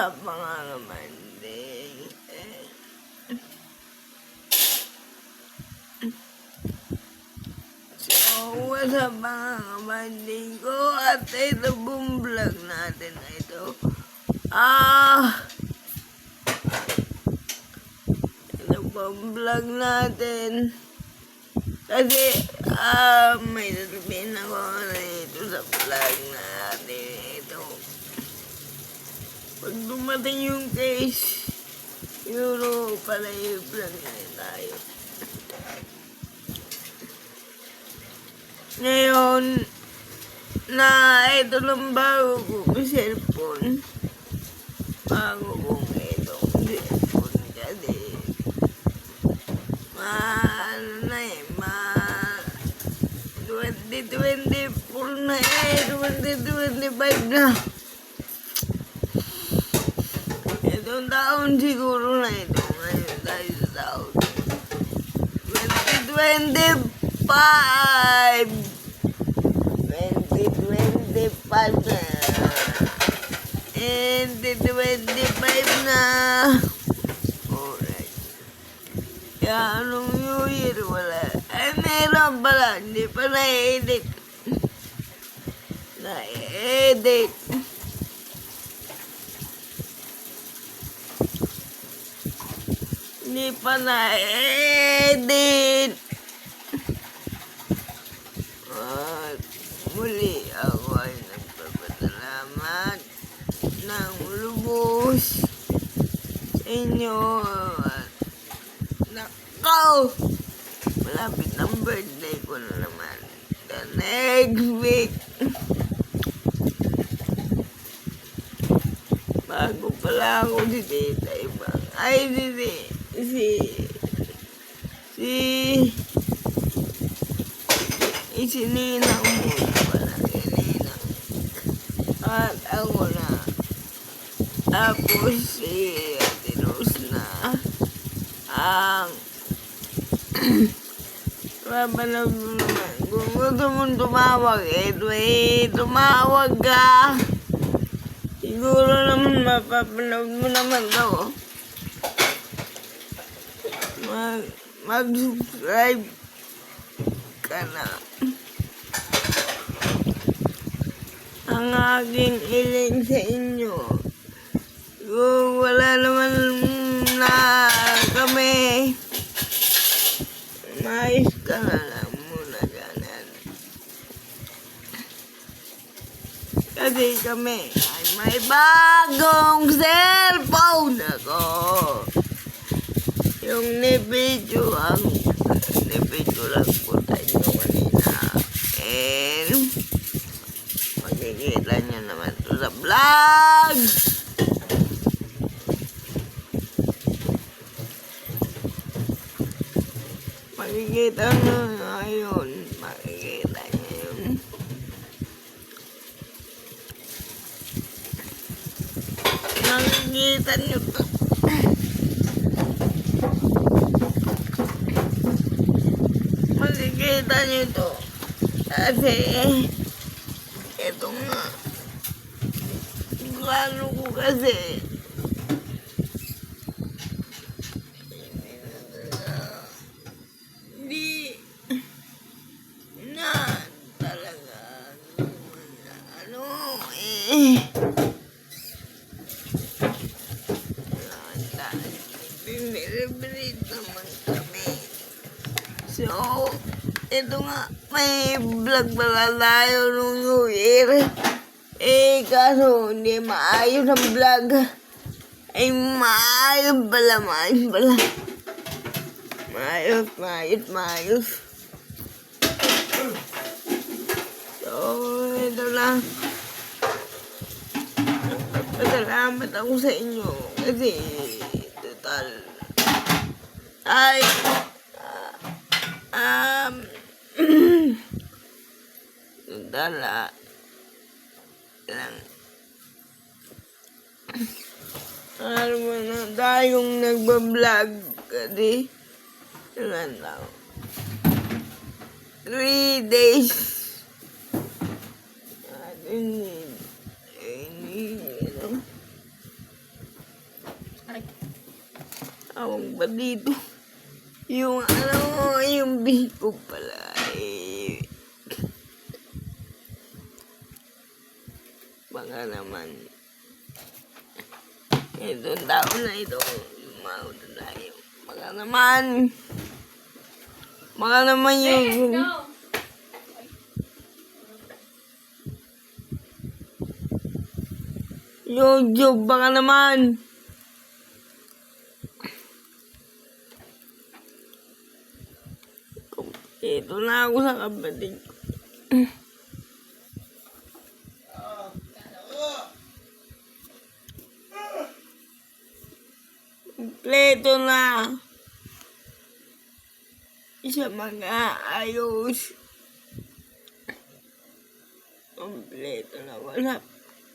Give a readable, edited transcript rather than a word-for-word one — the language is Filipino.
up mga kamanding? So, what's up mga kamanding ko? At ito pong vlog natin na ito. Ito pong vlog natin. Kasi, may sasabihin ako na ito sa vlog natin ito. Pag dumating yung case, siguro pala yung vlog na tayo. Ngayon, na ito lang bago kong cellphone. Bago kong itong cellphone kasi 2024 na 2025 na. Itong taon siguro na ito. Ngayon tayo sa taon 2025 na. 2025 na. Alright. Kaya anong New Year wala? Ay, meron pala. Hindi pa na-edit. Hindi pa na-edit. At muli ako ay nagpapasalamat ng lubos sa inyo. Nakaw! Malapit ng birthday ko na naman. The next week. Bago pala ako si Tita Ibang. Ay, si Ninang muna pala. Si Ninang. At ako na. Tapos si Ate Rose na. Ang mapanood mo naman. Kung gusto mong tumawag, tumawag ka. Siguro naman mapapanood mo naman to. Mag-subscribe ka na. Ang aking iling sa inyo. Kung wala naman na kami, mais ka na lang muna ganan. Kasi kami ay may bagong cellphone ako. Yung nipidyo lang po tayo kanina. And makikita nyo naman ito sa vlog. Makikita nyo ngayon. Makikita nyo yun. Makikita nyo to. Makikita nyo to. Kasi ito nga. Plano ko kasi binibrit naman kami. So, ito nga, may vlog pala tayo nung New Year. Kaso hindi maayos ang vlog. Ay, maayos pala. Maayos. So, ito lang. Salamat ako sa inyo kasi total ay total lang alam mo na tayong nagbablog kasi ilan lang 3 days I need Awang ba dito? Yung ano, yung biko pala eh. Baka naman. Itong tao na ito, lumahod na tayo. Baka naman. Baka naman yung... YouTube, baka naman. Ito na ako sa kapatid ko. Kompleto na. Isa mag-aayos. Kompleto na, wala